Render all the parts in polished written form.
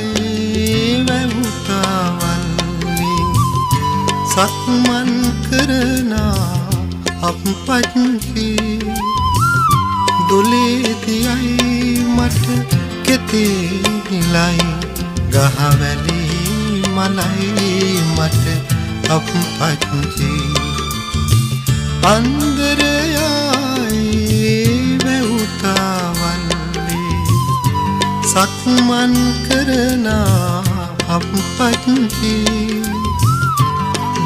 අන්දරයායේ වැවුතාවල්ලි සක්මන් කරනා අපපත්හි දොලේතියයි මට කෙතේලයි ගහවැලි මලයි මට අපපත්හි අන්දරයායේ වැවුතාවල්ලි සක්මන් කරනා අපපත්හි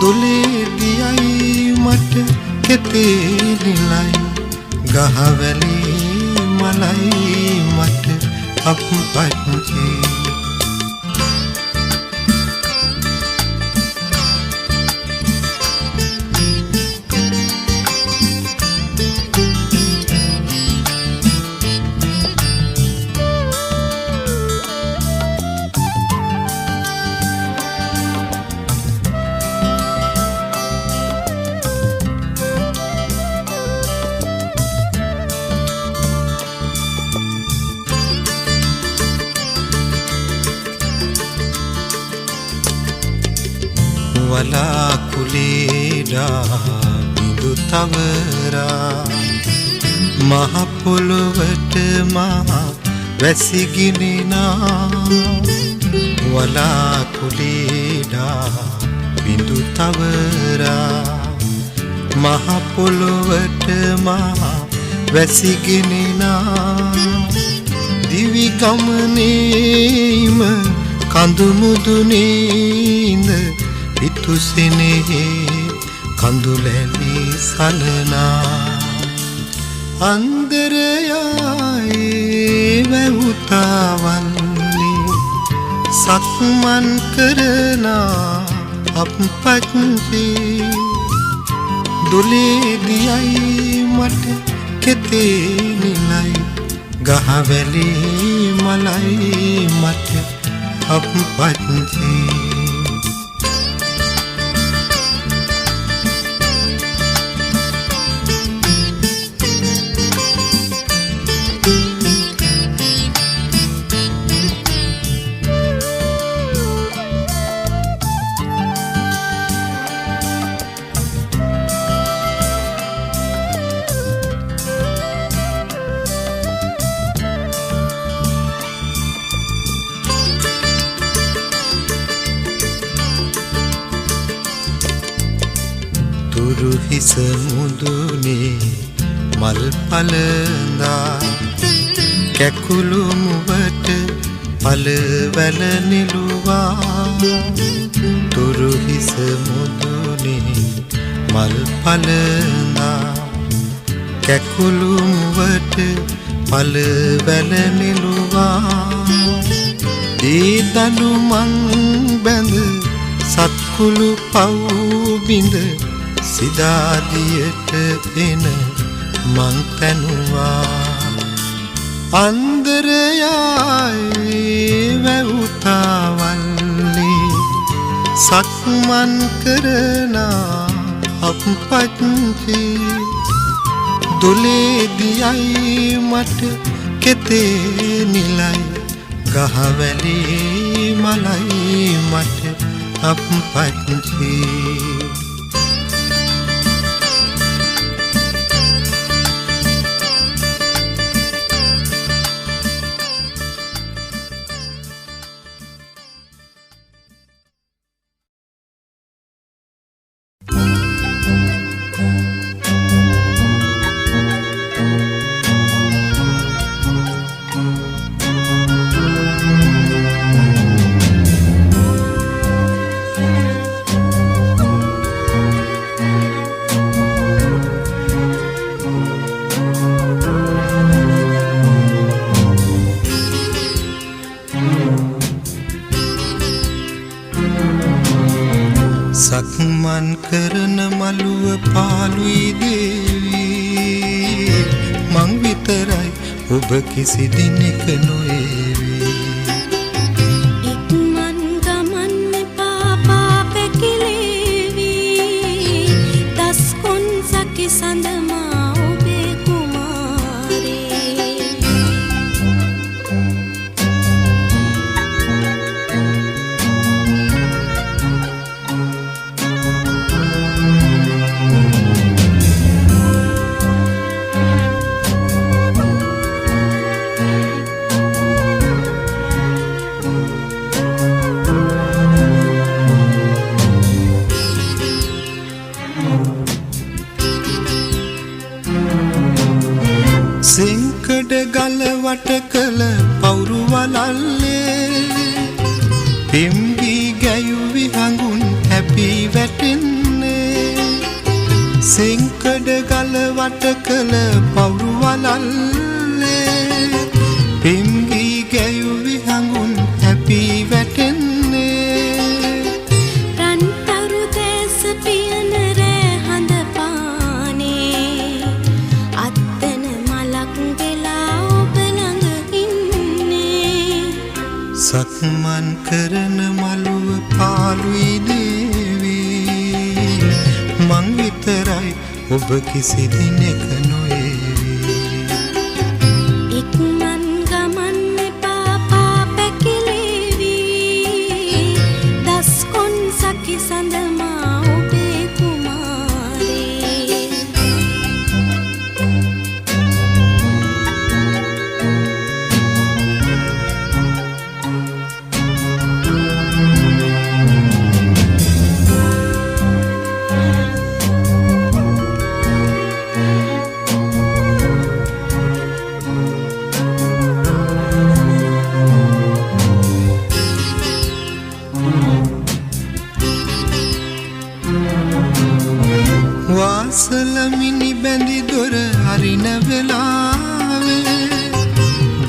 දොලේදියයි මට කෙතේලයි ගහවැලි මලයි මට අපපත්හි වලාකුලේඩා බිඳු තවරා මහ පොළොවට මහ වැසිගිනිනා වලාකුලේඩා බිඳු තවරා මහ පොළොවට මහ වැසිගිනිනා දිවි ගමනේම කඳු මුදුනේඳ පිතුසිනේ කඳුලැලි සලනා අන්දරයායේ වැවුතාවල්ලි සක්මන් කරනා අපපත්හි දොලේදියයි මට කෙතේලයි ගහවැලි මලයි මට අපපත්හි හිස මුදුනේ මල් පලඳා කැකුළු මුවට පලවැල නිලුවා තුරු හිස මුදුනේ මල් පලඳා කැකුළු මුවට පලවැල නිලුවා ඒ දනු මං බැඳ සත්කුළු පව් බිඳ සිදාදියට එන මං තැනුවා අන්දරයායේ වැවුතාවල්ලි සක්මන් කරනා අපපත්හි දොලේදියයි මට කෙතේලයි ගහවැලි මලයි මට අපපත්හි සක්මන් කරන මළුව පාළුයි දේවී මං විතරයි ඔබ කිසි දිනෙක නොඒවි ඉක්මන් ගමන් එපා පාපැකිලේවි දස්කොන් සකි සඳමා ඔබේ කුමාරේ සෙංකඩ ගල වට කළ පවුරු වලල්ලේ පිම්ගී ගැයුවි හඟුන් හැපී වැටෙන්නේ සෙංකඩ ගල වට කළ පවුරු වලල්ලේ පිම්ගී ගැයුවි හඟුන් හැපී වැටෙන්නේ රන්තරු දැස පියන රෑ හඳ පානේ අත්තන මලක් වෙලා ඔබ ළඟ ඉන්නේ සක්මන් කරන මළුව පාළුයි දේවී මං විතරයි ඔබ කිසි දිනෙක නොඒවි ඉක්මන් ගමන් එපා පාපැකිලේවි දස්කොන් සකි සඳමා ඔබේ කුමාරේ වාසලමිනි බැඳි දොර හරින වෙලාවේ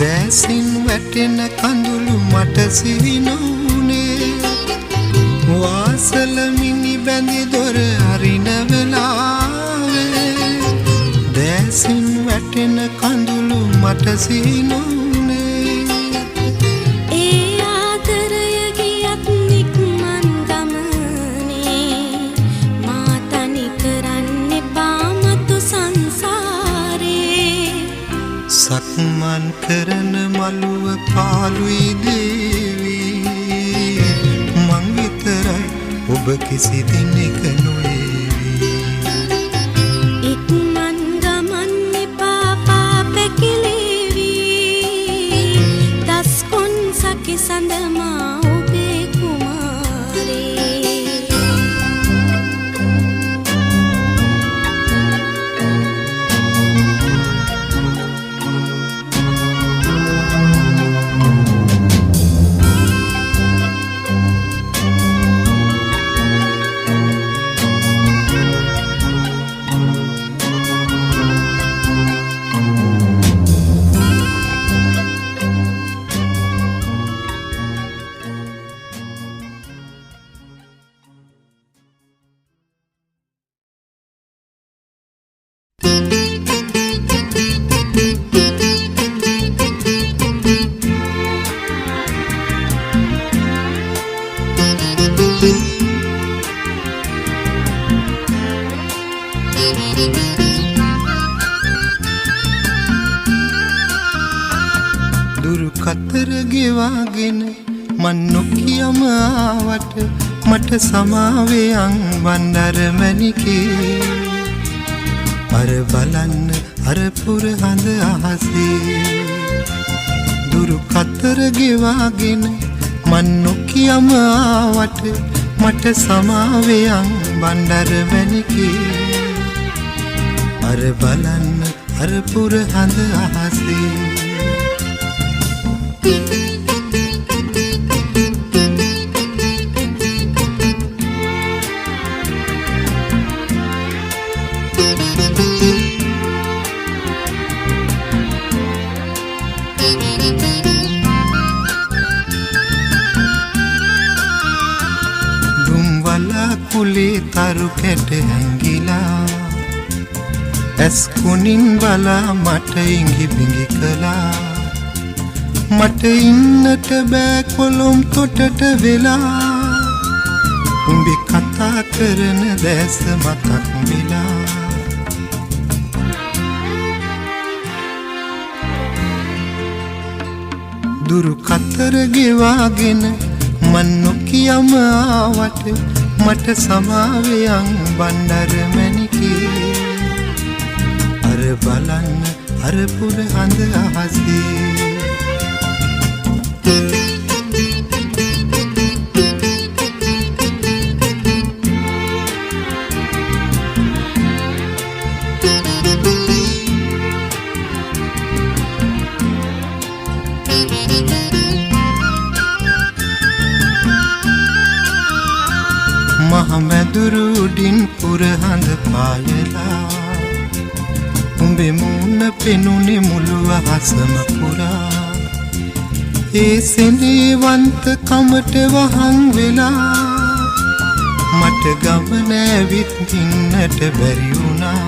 දැසින් වැටෙන කඳුළු මට සිහි නොවුනේ වාසලමිනි බැඳි දොර හරින වෙලාවේ දැසින් වැටෙන කඳුළු මට සිහි නොවුනේ ඒ ආදරය ගියත් නික්මන් ගමනේ මා තනි කරන්න එපා මතු සංසාරේ සක්මන් කරන මළුව පාළුයි දේවී මං විතරයි ඔබ කිසි දිනෙක නොඒවි ඉක්මන් ගමන් එපා පාපැකිලේවි දස්කොන් සකි සඳමා ඔබේ කුමාරේ දුරු කතර ගෙවාගෙන මන් නොකියම ආවට මට සමාවෙයන් වන්දර මැණිකේ අර බලන්න අර පුර හඳ අහසේ දුරු කතර ගෙවාගෙන මන් නොකියම ආවට මට සමාවෙයන් වන්දර මැණිකේ අර බලන්න අර පුර හඳ අහසේ කුලේ තරු කැට හැංගිලා ඇස් කුණින් බලා මට ඉඟි බිඟි කළා මට ඉන්නට බෑ කොළොම් තොටට වෙලා උඹේ කතා කරන දැස මතක් වෙලා දුරු කතර ගෙවාගෙන මන් නොකියම ආවට මට සමාවෙයන් බණ්ඩර මැණිකේ අර බලන්න අර පුර හඳ අහසේ මහමැදුරුඩින් පුරහඳ පායලා උඹේ මුණ පෙනුනේ මුළු අහසම පුරා ඒ සෙනෙවන්ත කමට වහන් වෙලා මට ගමන ඇවිත් ඉන්නට බැරි වුණා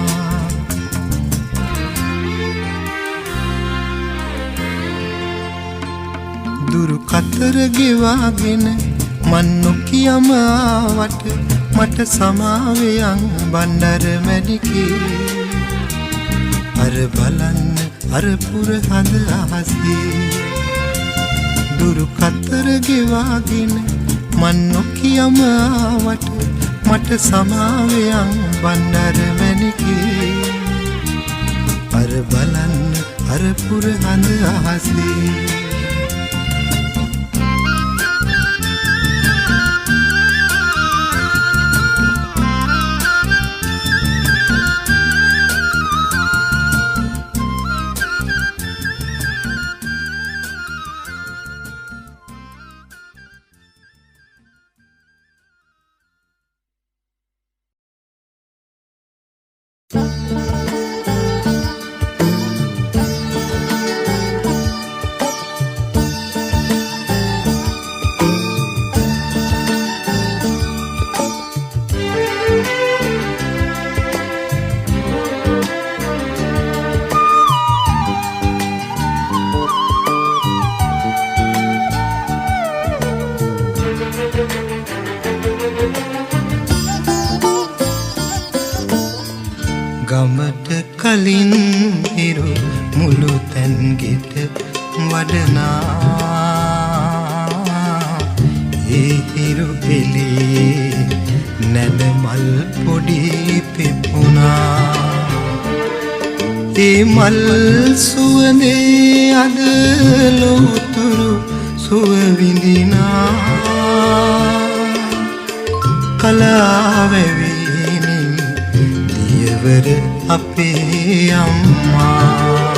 දුරු කතර ගෙවාගෙන මන් නොකියම ආවට මට සමාවෙයන් බණ්ඩර මැණිකේ අර බලන්න අර පුර හඳ අහසේ දුරු කතර ගෙවාගෙන මන් නොකියම ආවට මට සමාවෙයන් බණ්ඩර මැණිකේ අර බලන්න අර පුර හඳ අහසේ ගමට කලින් හිරු මුළු තැන් ගෙට වඩනා ඒ හිරු එළියේ නැද මල් පොඩි පෙපුණා ඒ මල් සුවඳේ අද ලෝතුරු සුව විඳිනා කලාවැවි දියවර අපේ අම්මා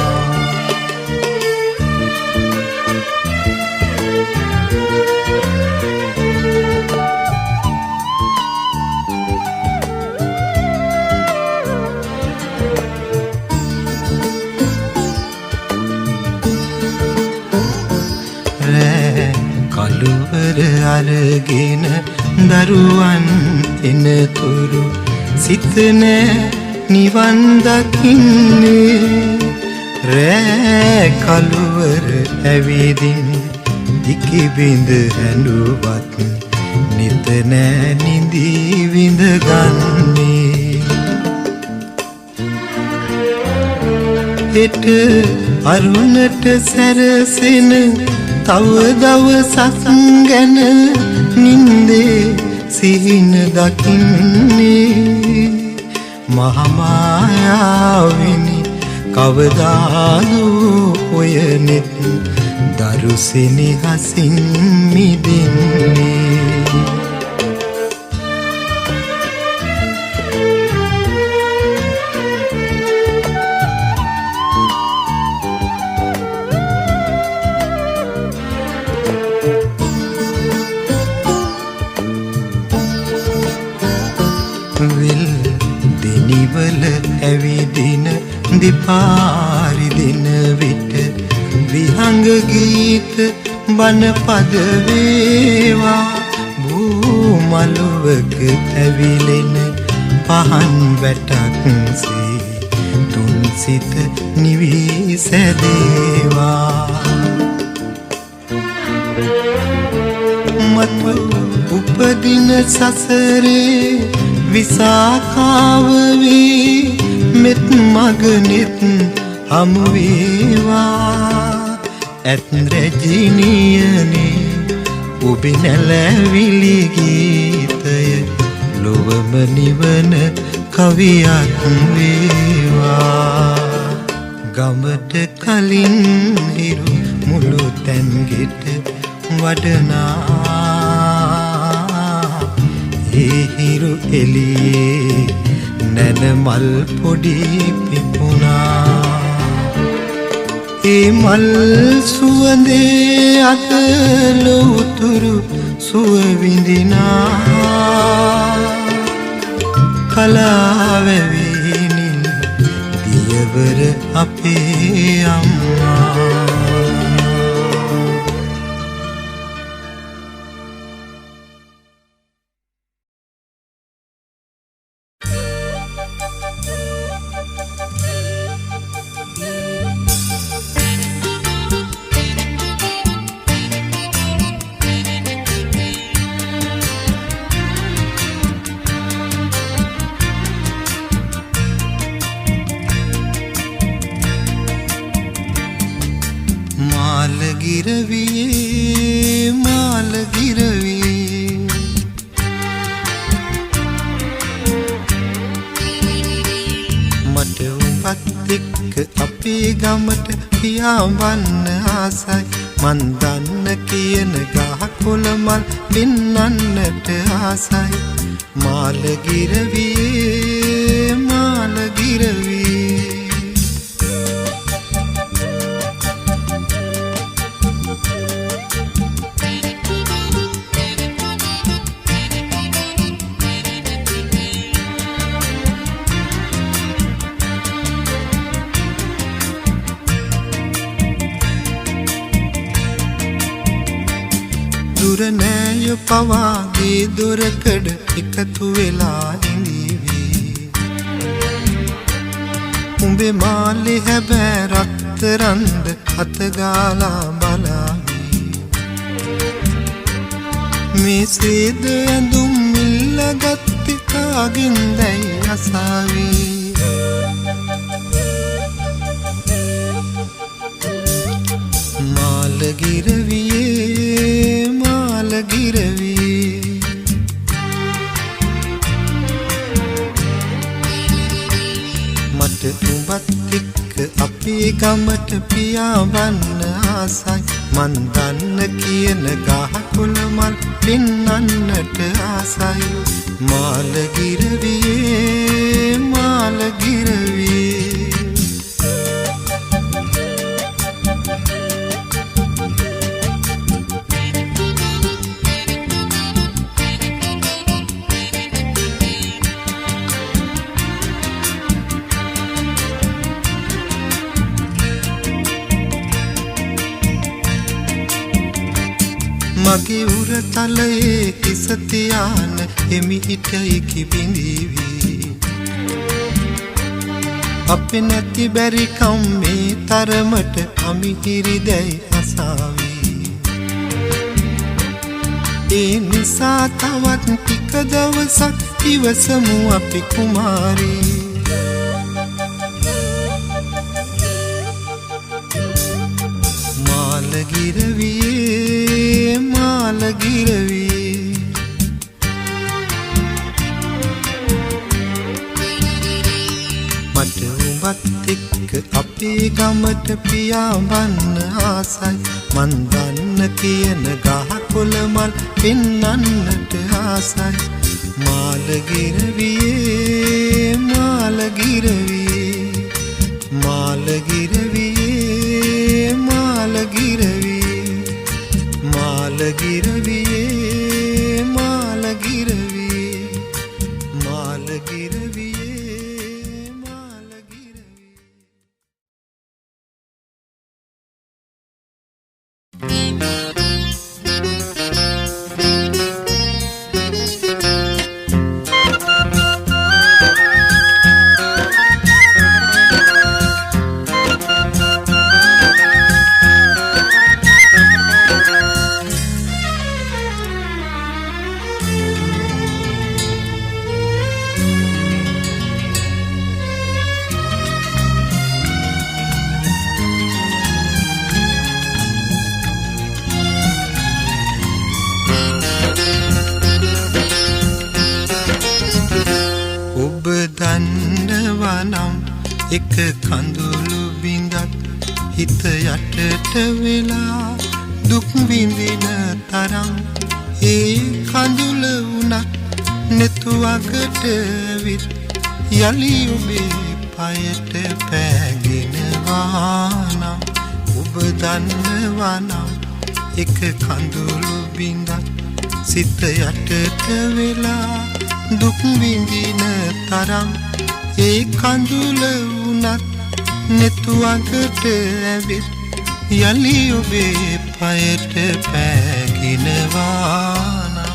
කළුවර අරගෙන දරුවන් එනතුරු සිත නෑ නිවන් දකින්නේ රෑ කළුවර ඇවිදින් දිකි බිඳ හැඬුවත් නිත නෑ නිදී විඳ ගන්නේ හෙට අරුණට සැරසෙන තව දවසක් ගැන නින්දේ සිහින දකින්නේ මහමායාවිනි කවදාදු ඔය නෙත් දරුසිනි හසින් මිදෙන්නේ දෙනිවල ඇවිදින දෙපාරි දෙන විට විහංග ගීත බණ පද වේවා භූම මළුවක ඇවිලෙන පහන් වැටක් සේ තුන් සිත නිවී සැදේවා මතු උපදින සසරේ විසාකාව වී මෙත් මගනෙත් හමු වේවා ඇත් රැජිනියනේ ඔබේ නැලවිලි ගීතය ලොවම නිවන කවියක් වේවා ගමට කලින් හිරු මුළු තැන්ගෙට වඩනා ඒ හිරු එළියේ නැන මල් පොඩි පිපුණා ඒ මල් සුවඳේ අත ලොවුතුරු සුව විඳිනා කලාවැවිනිල් දියවර අපේ අම්මා ගමට පියාඹන්න ආසයි මන් දන්න කියන ගහ කොළ මල් පින්නන්නට ආසයි මාළගිරවියේ මාළගිරවියේ දුරනෑය පවාගේ දොරකඩ එකතු වෙලා ඉඳීවී උඹේ මාලේ හැබෑ රත්තරන්ද අතගාලා බලාවී මේ සේද ඇඳුම් මිල්ලගත්ති කාගෙන් දැයි අසාවී මාළගිරවියේ මාළගිරවියේ මට උඹත් එක්ක අපේ ගමට පියාඹන්න ආසයි මන් දන්න කියන ගහ කොළ මල් පින්නන්නට ආසයි මාළගිරවියේ මාළගිරවියේ මගේ උරතලයේ කිස තියාන එමිහිටයි කිබිඳීවී අපේ නැති බැරි කම්මේ තරමට අමිහිරි දැයි අසාවී ඒ නිසා තවත් ටික දවසක් ඉවසමු අපි කුමාරී මාළගිරවියේ මාළගිරවියේ මට උඹත් එක්ක අපේ ගමට පියාඹන්න ආසයි මන් දන්න කියන ගහ කොළ මල් පින්නන්නට ආසයි මාළගිරවියේ මාළගිරවියේ මාළගිරවියේ මාළගිරවියේ මාළගිරවියේ මාළගිරවියේ මාළගිරවියේ මාළගිරවියේ එක කඳුළු බිඳක් හිත යටට වෙලා දුක් විඳින තරම් ඒ කඳුළ වුණත් නෙතුවකට විත් යලි ඔබේ පයට පෑගෙනවා නම් ඔබ දන්නවා නම් එක කඳුළු බිඳක් සිත යටට වෙලා දුක් විඳින තරම් ඒ කඳුළ වුණත් නෙතුවකට ඇවිත් යලි ඔබේ පයට පෑගෙනවා නම්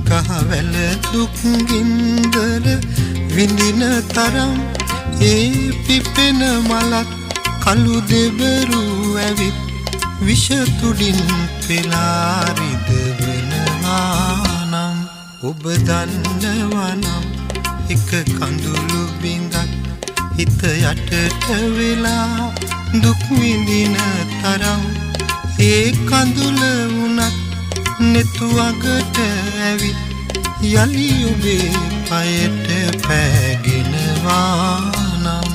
කහවැල දුක් ගින්දර විඳින තරම් ඒ පිපෙන මලක් කළු දෙබරු ඇවිත් විෂ තුඩින් පෙලා රිදවෙනවා නම් ඔබ දන්නවා නම් එක කඳුළු බිඳක් හිත යටට වෙලා දුක් විඳින තරම් ඒ කඳුළ වුණත් නෙතුවකට ඇවිත් යලි ඔබේ පයට පෑගෙනවා නම්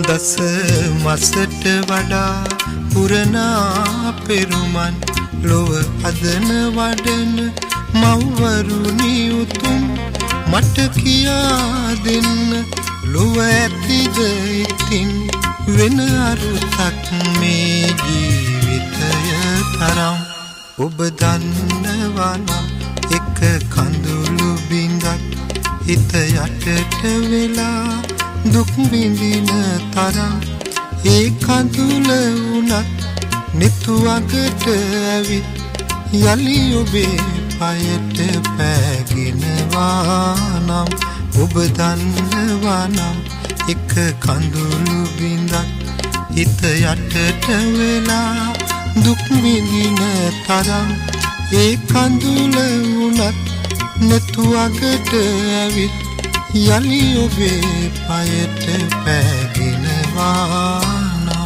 දස මසට වඩා පුරනා පෙරුමන් ලොව හදන වඩන මව්වරුනි උතුම් මට කියා දෙන්න ලොව ඇතිද ඉතින් වෙන අරුතක් මේ ජීවිතය තරම් ඔබ දන්නවා නම් එක කඳුළු බිඳක් හිත යටට වෙලා දුක් විඳින තරම් ඒ කඳුළ වුණත් නෙතුවකට ඇවිත් යලි ඔබේ පයට පෑගෙනවා නම් ඔබ දන්නවා නම් එක කඳුළු බිඳක් හිත යටට වෙලා දුක් විඳින තරම් ඒ කඳුළ වුණත් නෙතුවකට ඇවිත් යලි ඔබේ පයට පෑගෙනවා නම්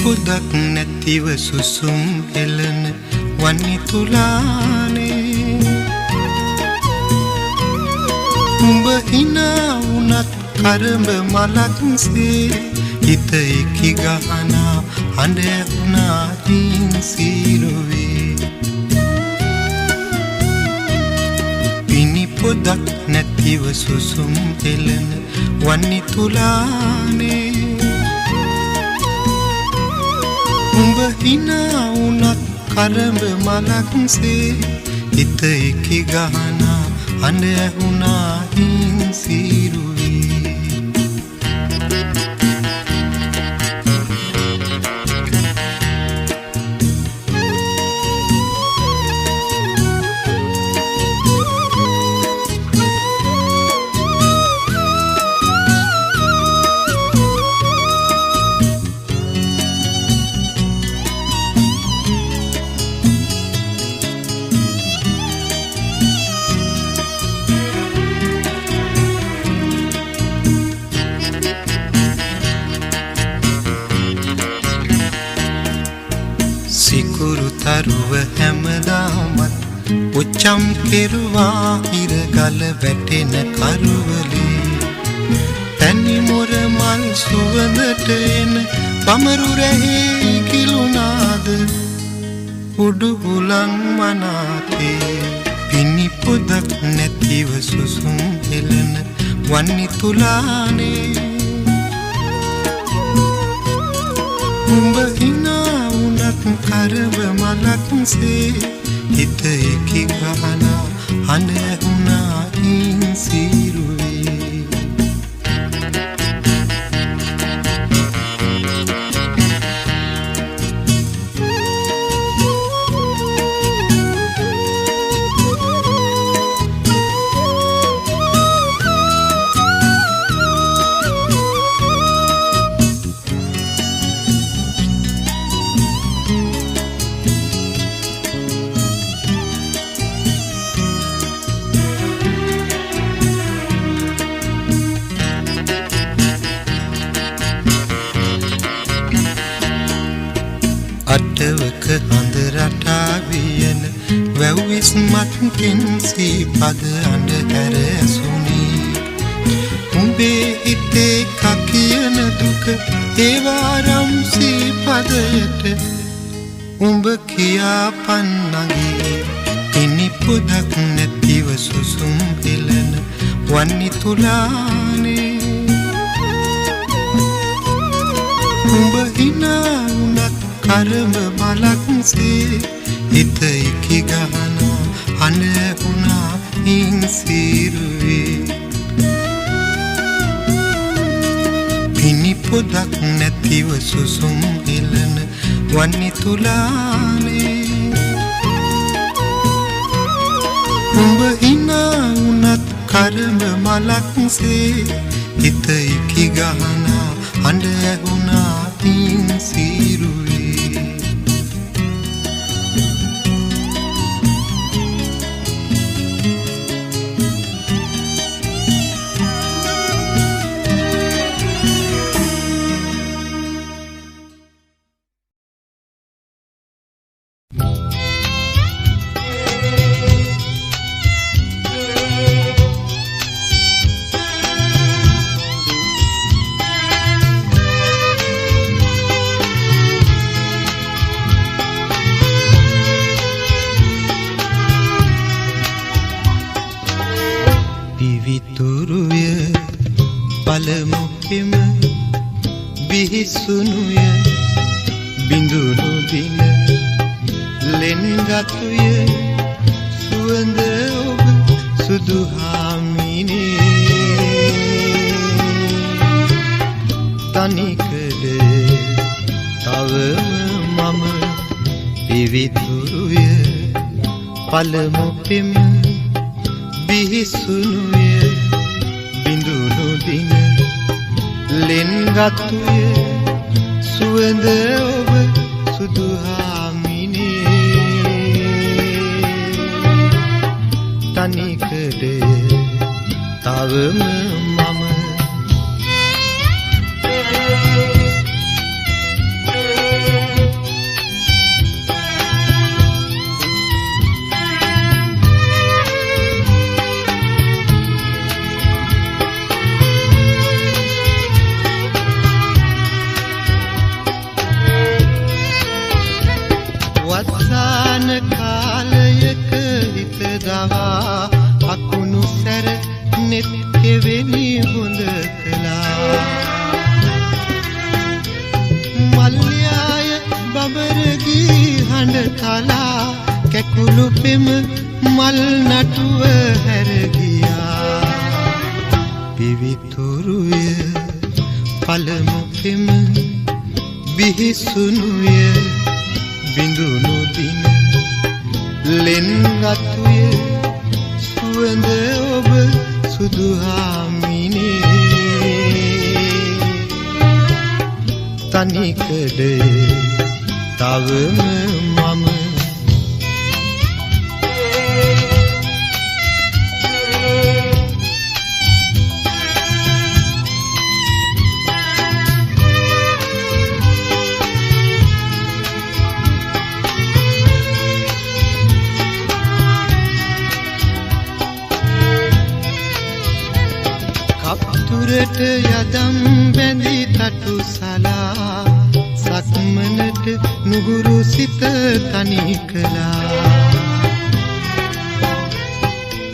පොදක් නැතිව සුසුම් එළන වන්නි තුලානේ උඹ හිනා වුණත් කරඹ මලක්සේ හිත එකි ගහනා හඬ ඇහුණා තින් සීරුවේ පිනි පොදක් නැතිව සුසුම් එළන වන්නි තුලානේ උඹ හිනා වුණත් කරඹ මලක්සේ හිත එකි ගහනා අඬ ඇහුණා හින් සීරුවේ සිකුරු තරුව හැමදාමත් උච්චම් කෙරුවා ඉරගල වැටෙන කරුවලේ තනි මොර මල් සුවඳට එන බමරු රැහි කිලුනාද උඩු හුලං මනාතේ පිනි පොදක් නැතිව සුසුම් එළන වන්නි තුලානේ උඹ හිනා වුණත් කරව මලක්සේ හිත එකි ගහනා අඬ ඇහුණා හින් සීරුවේ අටවක හඳ රටා වියන වැව්විස් මත්කින් සීපද අඬ හැර ඇසුනී උඹේ හිතේ කකියන දුක ඒවාරම් සීපදයට උඹ කියා පන්නගේ පිනි පොදක් නැතිව සුසුම් එළන වන්නි තුලානේ උඹ හිනා වුණත් කරඹ මලක්සේ හිත එකි ගහනා අඬ ඇහුණා හින් සීරුවේ පිනි පොදක් නැතිව සුසුම් එළන වන්නි තුලානේ උඹ හිනා වුණත් කරඹ මලක්සේ හිත එකි ගහනා අඬ ඇහුණා හින් සීරුවේ පළමුකෙම බිහිසුනුය බිඳුණු දින ලෙන්ගතුය සුවඳ ඔබ සුදුහාමිනේ තනිකඩ තවම මම විවිතුරුය පළමුකෙම බිහිසුනුය බිඳුණු දින ලෙන්ගතුය සුවඳ ඔබ සුදුහාමිනේ තනිකඩ තවම මම වත්සාන කාලයක හිත දවා අකුණු කඳ තලා කැකුළු පෙම මල් නටුව හැර ගියා පිවිතුරුය පළමු පෙම බිහිසුනුය බිඳුණු දින ලෙන් රතුය සුවඳ ඔබ සුදුහාමිනේ තනිකඩ තවම මම කප්තුරට යදම් බැඳි තටු සලා සක්මනට නුහුරු සිත තනි කළා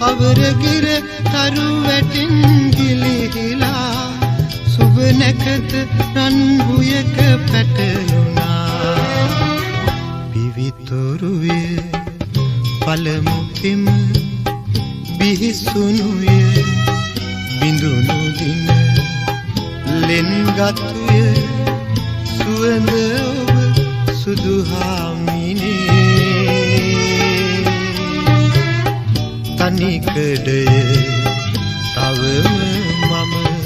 අවරගිර තරු වැටින් ගිලිහිලා සුබ නැකත රන් හුයක පැටලුණා පිවිතුරුය පළමු පෙම බිහිසුනුය බිඳුණු දින ලෙන් ගතුය සුවඳ ඔබ සුදුහාමිනේ තනිකඩය තවම මම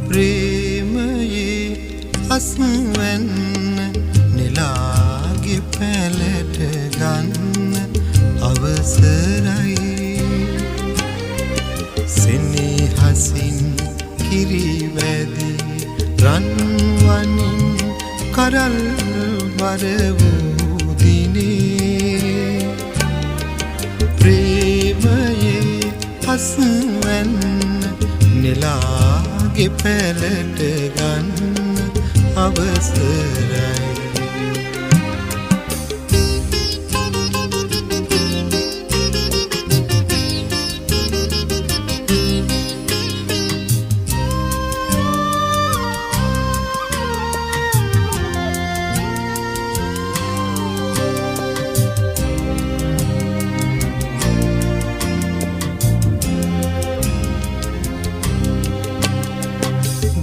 ප්‍රේමයේ අස්වැන්න නෙලාගේ පැලට ගන්න අවසරයි සෙනෙහසින් කිරිවැදි රන්වනින් කරල් බර වූ දිනේ ප්‍රේමයේ අස්වැන්න නෙලාගේ පැලට ගන්න අවසරයි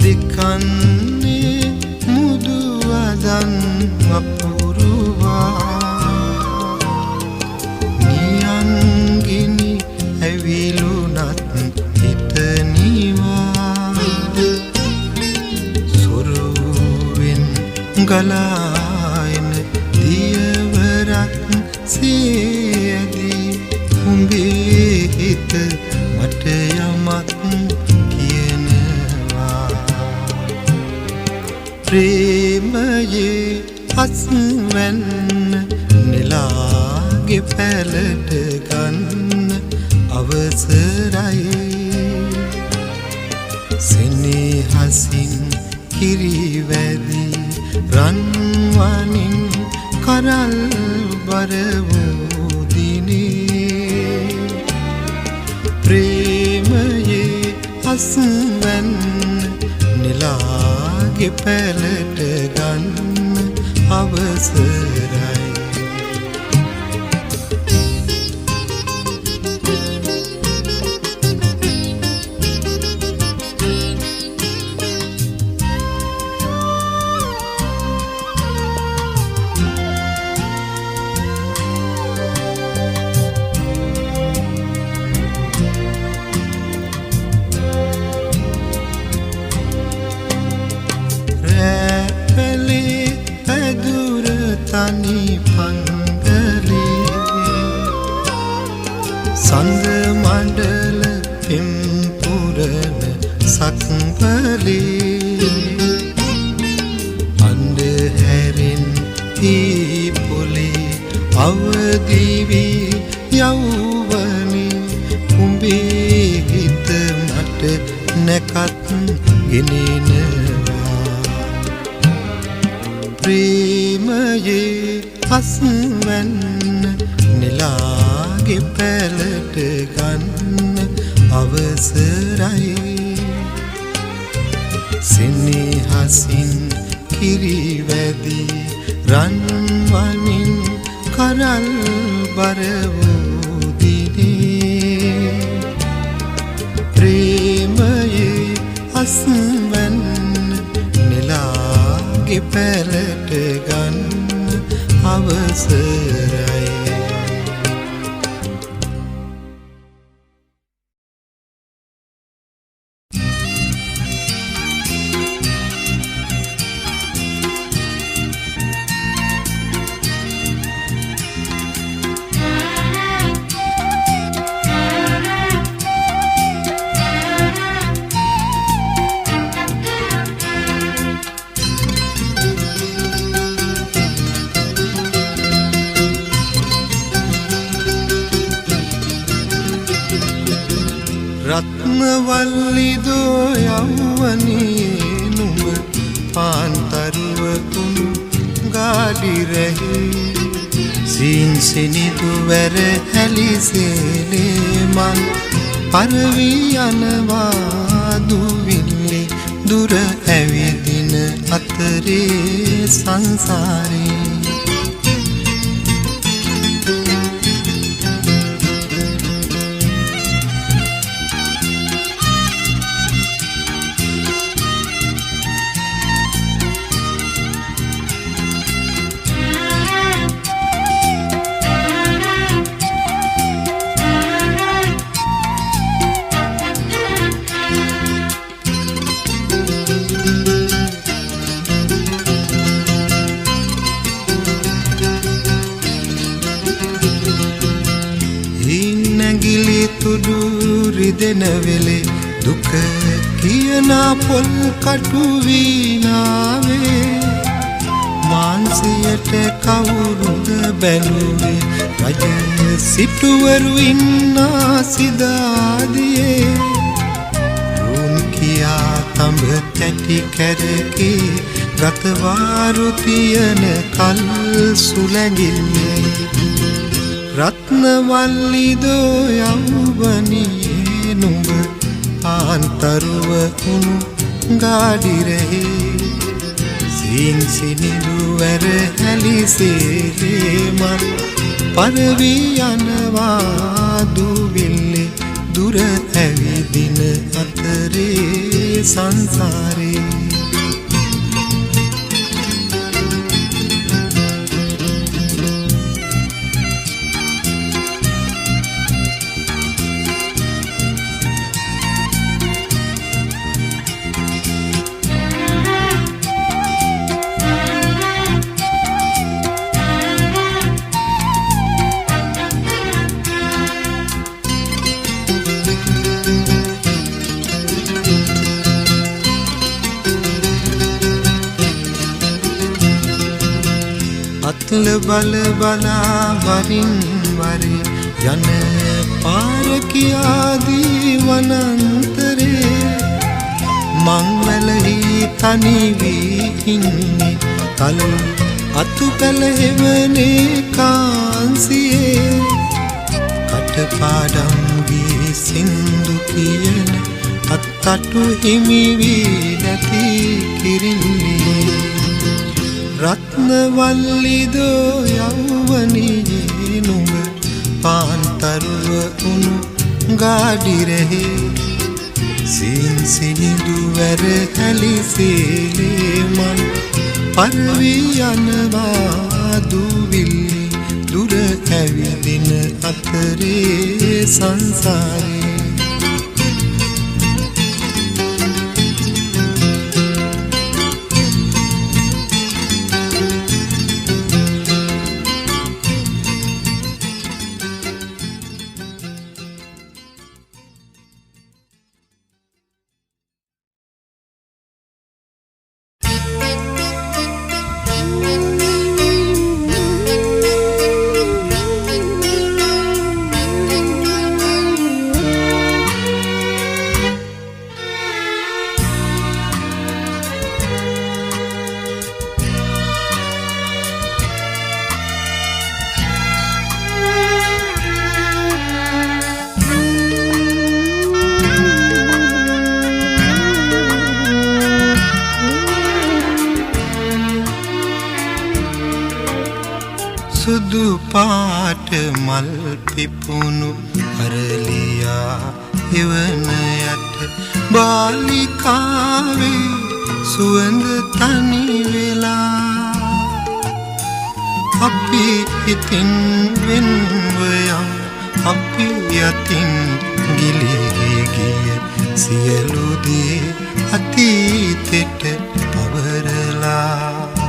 දෙකන්නේ මුදු වදන් අපුරුවා නියන්ගිනි ඇවිලුනත් හිතනිවා සොරුවෙන් ගලායන දියවරක් සේදී උඹේ හිත මට යමක් ප්‍රේමයේ අස්වැන්න නෙලාගේ පැලට ගන්න අවසරයි සෙනෙහසින් කිරිවැදි රන්වනින් කරල් බර වූ දිනේ ප්‍රේමයේ අස්වැන්න නෙලාගේ පැලට ගන්න අවසරයි තනි පංගලේ සඳ මණ්ඩල පෙම් පුරන සක්වලේ අන්ධහැරෙන් පොලේ අවදිවි යෞවනි උඹේ හිත මට නැකත් ගෙනෙනවා ප්‍රේමයේ අස්වැන්න නෙලාගේ පැලට ගන්න අවසරයි සෙනෙහසින් කිරිවැදි රන්වනින් කරල් බර වූ දිනේ ප්‍රේමයේ අස්වැන්න නෙලාගේ පැලට ගන්න අවසරයි රත්නවල්ලිදෝ යෞවනියේ නුඹ පාන්තරුවකුන් ගාඩිරෙහි සින්සිනිදු වැර හැලිසේලේ මන් පරවී යනවා දුවිල්ලේ දුර ඇවිදින අතරේ සංසාරේ දෙන වෙලේ දුක කියන පොල් කටු වීනාවේ මාන්සියට කවුරුද බැලුවේ රජ සිටුවරු ඉන්නා සිදාදියේ රුන් කියා තඹ තැටි කැරකේ ගතවාරු තියන කල් සුලැඟිල්ලේ රත්නවල්ලිදෝ යෞවනියේ නුඹ පාන්තරුව උණු ගාඩිරෙහි සින්සිනිදු වැර හැලිසේලේ මන් පරවී යනවා දුවිල්ලේ දුර ඇවිදින අතරේ සංසාරේ අත්ල බල බලා වරින් වරේ යන පාර කියාදී වනන්තරේ මංවලහි තනි වී ඉන්නේ කල අතු කළ හෙවනේ කාන්සියේ කටපාඩම් වී සින්දු කියන අත්තටු හිමි වී නැති කිරින්නේ රත්නවල්ලිදෝ යෞවනියේ නුඹ පාන්තරුව උණු ගාඩිරෙහි සින්සිනිදු වැර හැලිසේලේ මන් පරවී යනවා දුවිල්ලේ දුර ඇවිදින අතරේ සංසාරේ සුදු පාට මල් පිපුණු අරලියා එවන යට බාලිකාවේ සුවඳ තනි වෙලා අපි හිතින් වෙන්ව යම් අපි යතින් ගිලී ගිය සියලු දේ අතීතෙට පවරලා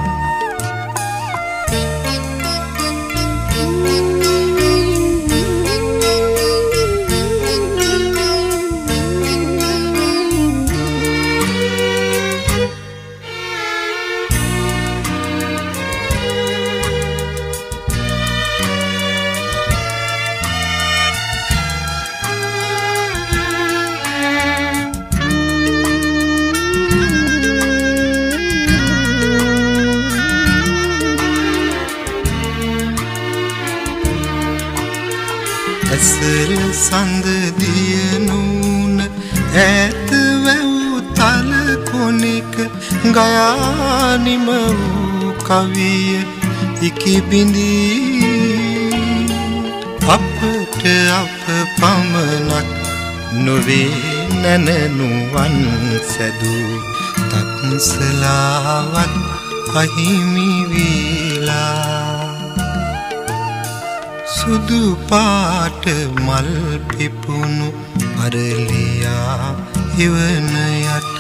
ඇසර සඳ දිය නූන ඈත වැව් තල කොනෙක ගයානිම වූ කවිය ඉකිබිඳී අපට අප පමණක් නොවේ නැනනුවන් සැදූ තත්සලාවත් අහිමි වීලා සුදු පාට මල් පිපුණු අරලියා එවන යට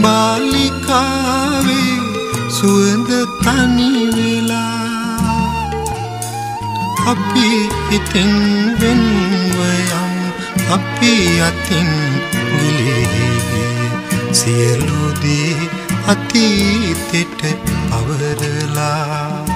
බාලිකාවේ සුවඳ තනි වෙලා අපි හිතින් වෙන්ව යම් අපි අතින් ගිලී ගිය සියලු දේ අතීතෙට පවරලා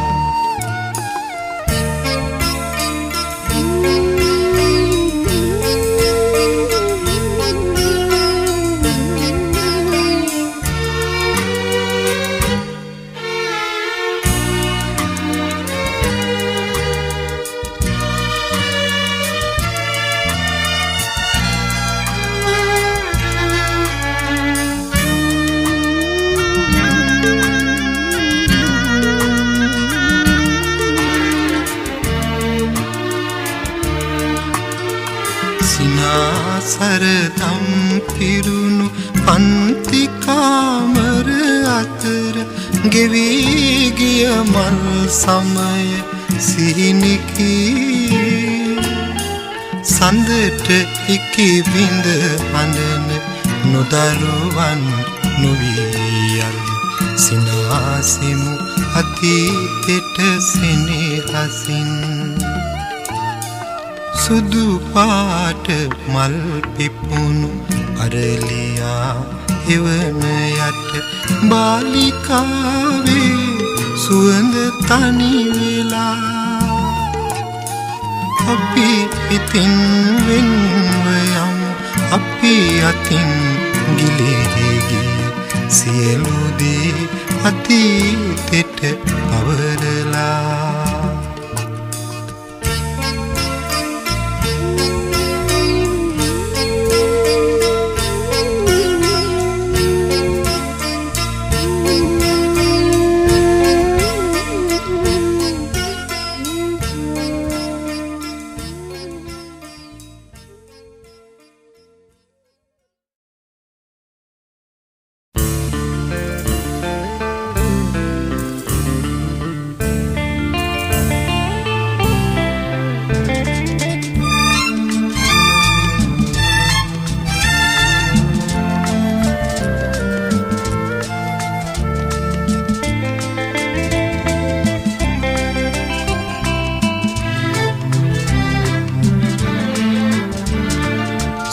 සරදම් පිරුණු පන්ති කාමර අතර ගෙවී ගිය මල් සමය සිහිනිකී සඳට ඉකිබිඳ හඳන නොදරුවන් නොවියල් සිනාසිමු අතීතෙට සෙනෙහසින් සුදු පාට මල් පිපුණු අරලියා එවන යට බාලිකාවේ සුවඳ තනි වෙලා අපි හිතින් වෙන්ව යම් අපි අතින් ගිලී ගිය සියලු දේ අතීතෙට පවරලා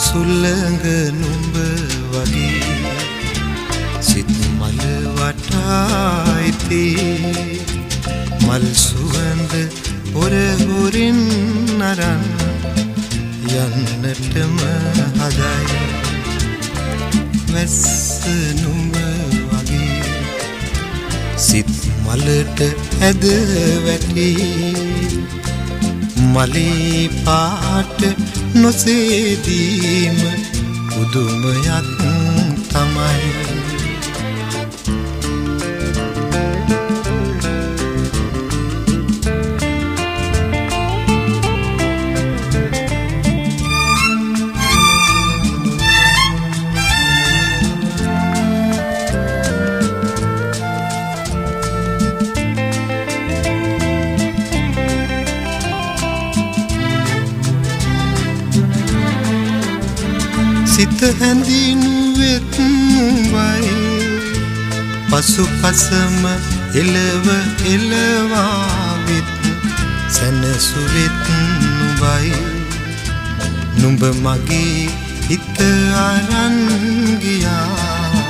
සුළඟ නුඹ වගේ සිත් මල වටායිති මල් සුවඳ හොර හොරින් නරන් යන්නටම හදයි වැස්ස නුඹ වගේ සිත් මලට ඇද වැටි මලී පාට නොසේදීම පුදුමයක් තමයි සිත හැඳිනු වෙත් වයි පසු පසම එලව එලවා වෙත් සැනසුවෙත් නුඹයි නුඹ මගේ හිත අරන් ගියා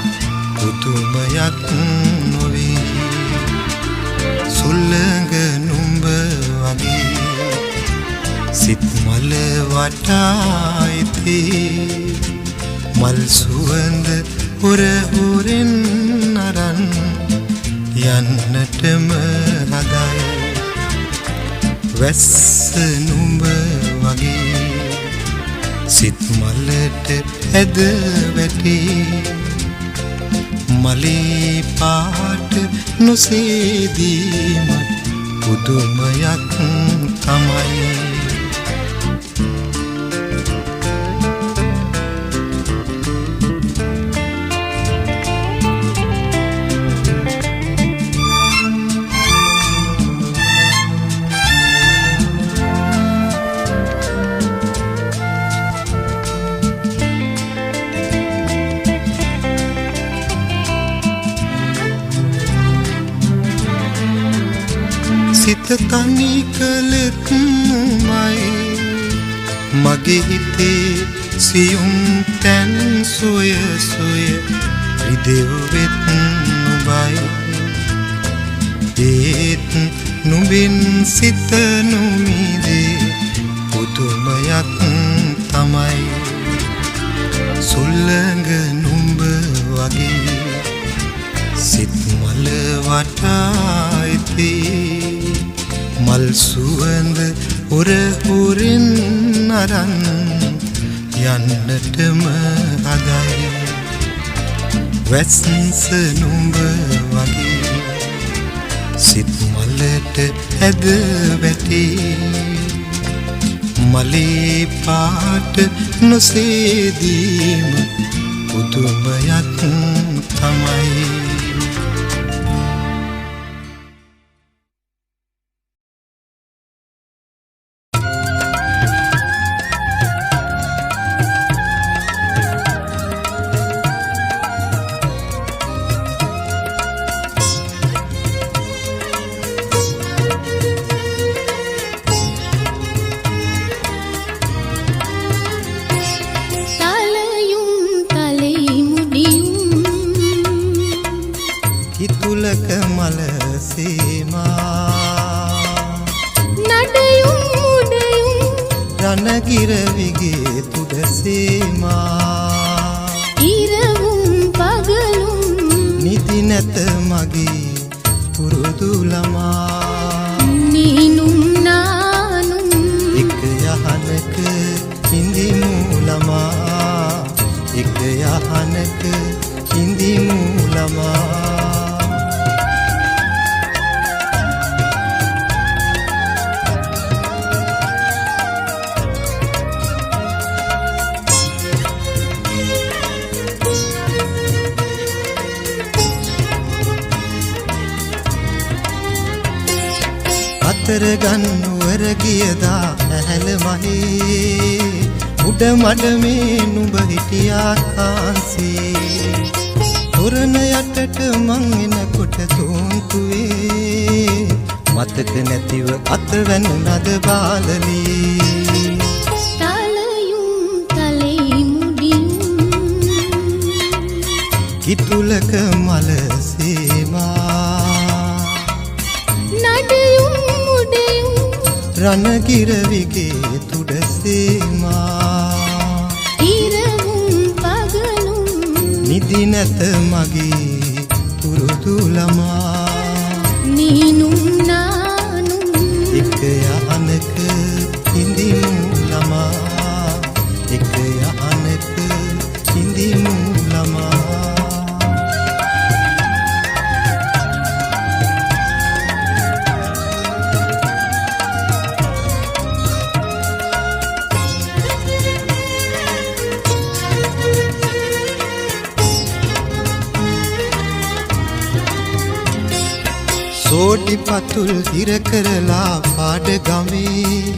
පුදුමයක් නොවේ සුළඟ නුඹ වගේ සිත් මල වටා ඉතේ මල් සුවඳ හොර හොරෙන් අරන් යන්නටම හදයි වැස්ස නුඹ වගේ සිත් මලට ඇද වැටේ මලේ පාට නොසේදීම පුදුමයක් තමයි සිත තනි කළෙත් මයි මගේ හිතේ සියුම් තැන් සොය සොය රිදෙව්වෙත් නුඹයි ඒත් නුඹින් සිත නොමිදේ පුදුමයක් තමයි සුළඟ නුඹ වගේ සිත් මල වටා ඉතේ මල් සුවඳ හොර හොරෙන් අරන් යන්නටම හදයි වැස්ස නුඹ වගේ සිත් මලට ඇද වැටේ මලේ පාට නොසේදීම පුදුමයක් තමයි තුලක මල සීමා නඩයුම් මුඩයුම් රණගිරවිගේ තුඩ සීමා ඉරවුම් පගලුම් නිදි නැත මගේ පුරුදු ළමා නීනුම් නානුම් එක යහනක හිඳිමු ළමා එක යහනක හිඳිමු ළමා අතර ගන්නුවර ගියදා ඇහැල මහේ උඩ මඩ මේ නුඹ හිටියා කාන්සේ තොරණ යටට මං එනකොට තෝන්තුවේ මතක නැතිව අත වැනුනද බාලලී තලයුම් තලෙයි මුඩින් කිතුලක මල සීමා නඩයුම් මුඩයුම් රණගිරවිගේ තුඩ සීමා ඉරවුම් පගලුම් නිදි නැත මගේ පුරුදු ළමා නීනුම් නානුම් එක යහනක හිඳිමු ළමා එක යහනක හිඳිමු ළමා සෝටි පතුල් හිර කරලා පාඩ ගමේ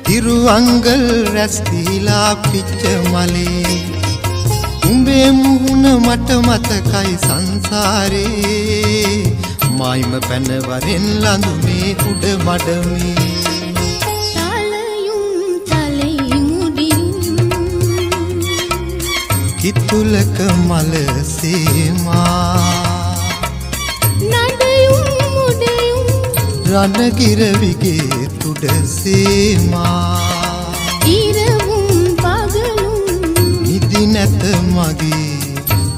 තිරුවංගල් රැස්තිලා පිච්ච මලේ උඹේ මුහුණ මට මතකයි සංසාරේ මායිම පැන වරෙන් ලඳුනේ උඩ මඩමේ තලයුම් තලයි මුඩියුම් කිතුලක මල සීමා නඩයුම් මුඩයුම් රණගිරවිගේ තුඩ සීමා ඉරවුම් පගලුම් නිදි නැත මගේ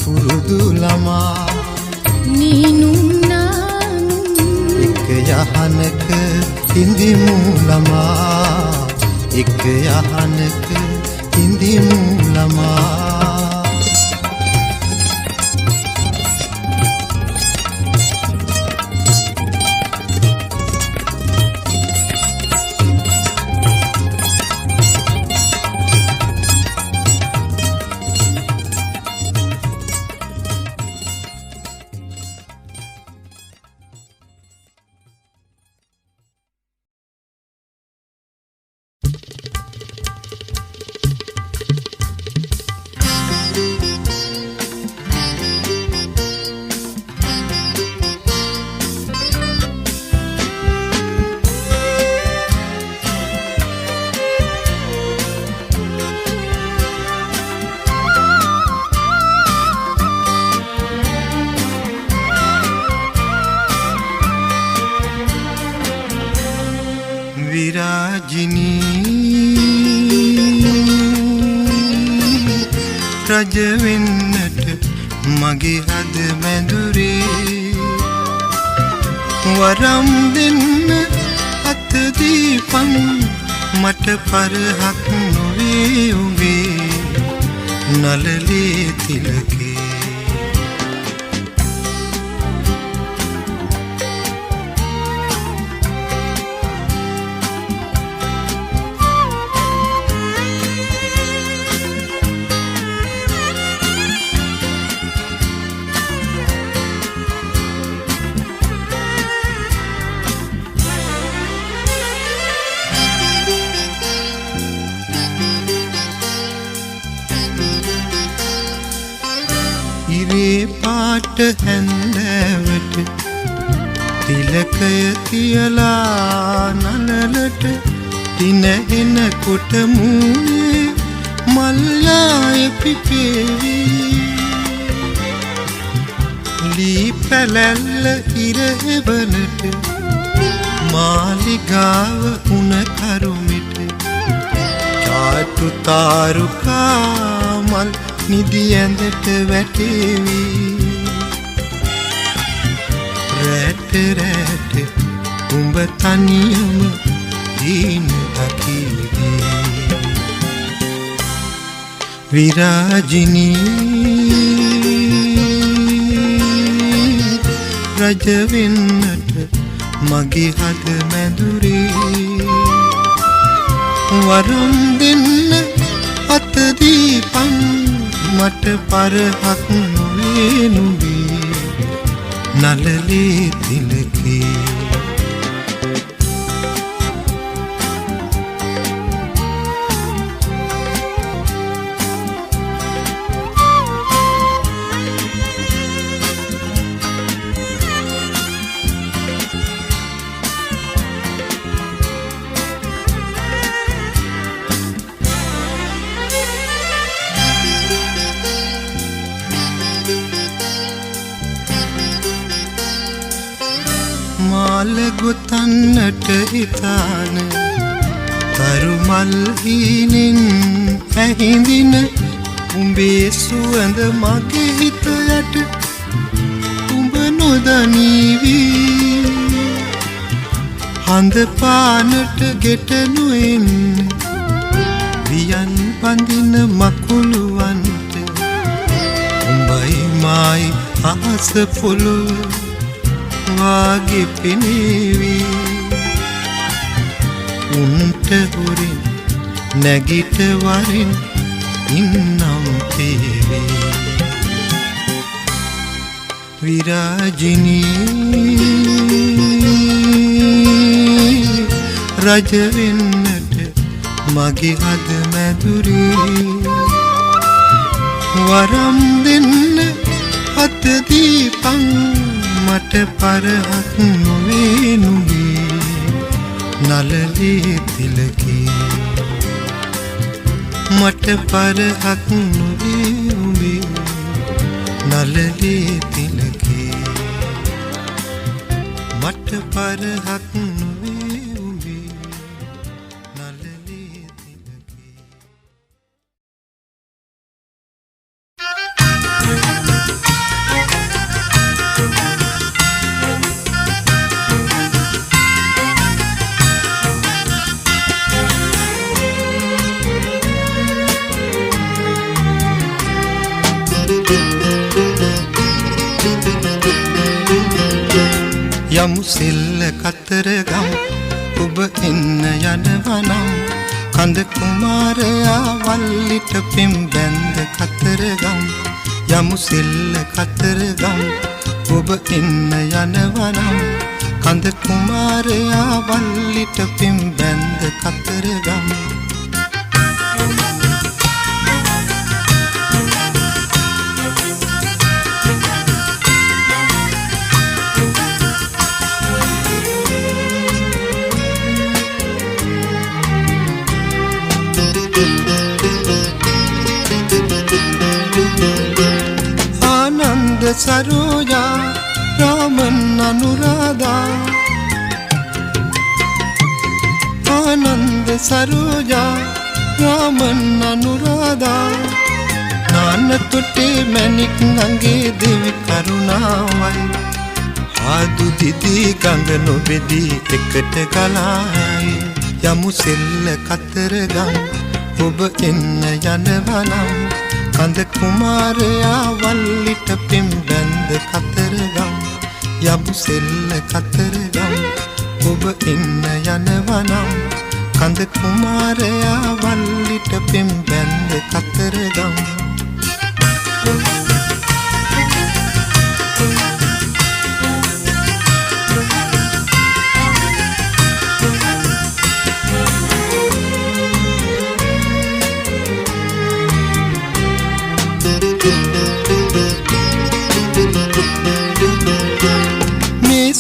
පුරුදු ළමා නීනුම් නානුම් එක යහනක ඉඳිමු ළමා එක යහනක ඉඳිමු ළමා රජ වෙන්නට මගේ හද මැදුරේ වරම් දෙන්න අත දීපන් මට පරහක් නොවේ උඹේ නලලේ තිලකේ ඉරේ පාට හැන්දෑවට තිලකය තියලා නලලට දින එනකොට මූණේ මල්ලාය පිපේවි ලී පැලැල්ල ඉරහෙවනට මාලිගාව උණ කරුමිට චාටු තාරුකා මල් නිදි ඇඳට වැටේවි රැට රැට උඹ තනියම දීන දකිවි විරාජිනී රජ වෙන්නට මගේ හද මැදුරේ වරම් දෙන්න අත දීපන් මට පරහක් නොවේ නුඹේ නලලේ තිලකේ මාල ගොතන්නට හිතාන තරුමල් හීනෙන් ඇහිඳින උඹේ සුවඳ මගේ හිත යට උඹ නොදනීවි හඳ පානට ගෙට නොෙන් වියන් බඳින මකුළුවන්ට උඹයි මායි අහස පොළොව වාගේ පෙනේවි උන්ට හොරින් නැගිට වරින් ඉන්නම් තේවි විරාජිනී රජ වෙන්නට මගේ හද මැදුරේ වරම් දෙන්න අත දීපන් මට පරහක් නොවේ නුඹේ නලලේ තිලකේ මට පරහක් නොවේ උඹේ නලලේ තිලකේ මට පරහක් නොවේ උඹේ නලලේ තිලකේ යමු සෙල්ල කතරගම් ඔබ එන්න යනවනම් කඳ කුමාරයා වල්ලිට පෙම් බැන්ද කතරගම් යමු සෙල්ල කතරගම් ඔබ එන්න යනවනම් කඳ කුමාරයා වල්ලිට පෙම් බැන්ද කතරගම් सरोजा रामन अनुराधा आनंद सरोजा रामन अनुराधा नान तुटे मैनिक अंगे देवी करुणावයි ආදු දිදි ගඟ නොබෙදී එකට ගලායි යමු සෙල්ල කතරගම් ඔබ එන්න යනවනම් කඳ කුමාරයා වල්ලිට පෙම් බැන්ද කතරගම් යමු සෙල්ල කතරගම් ඔබ එන්න යනවනම් කඳ කුමාරයා වල්ලිට පෙම් බැන්ද කතරගම්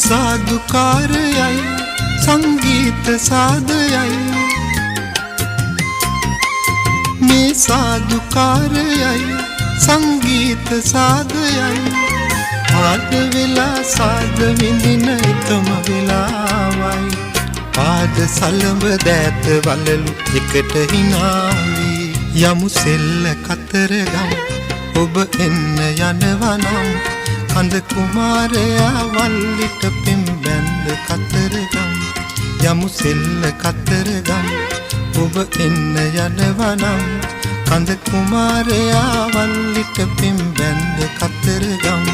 साधुकारयයි संगीत साधयයි මේ साधुकारයයි संगीत साधයයි ආද වෙලා සාද විඳින එකම වෙලාවයි පාද සලඹ දෑත වලලු එකට හිනාවි යමු සෙල්ල කතරගම් ඔබ එන්න යනවනම් කඳ කුමාරයා වල්ලිට පෙම් බැන්ද කතරගම් යමු සෙල්ල කතරගම් ඔබ එන්න යනවනම් කඳ කුමාරයා වල්ලිට පෙම් බැන්ද කතරගම්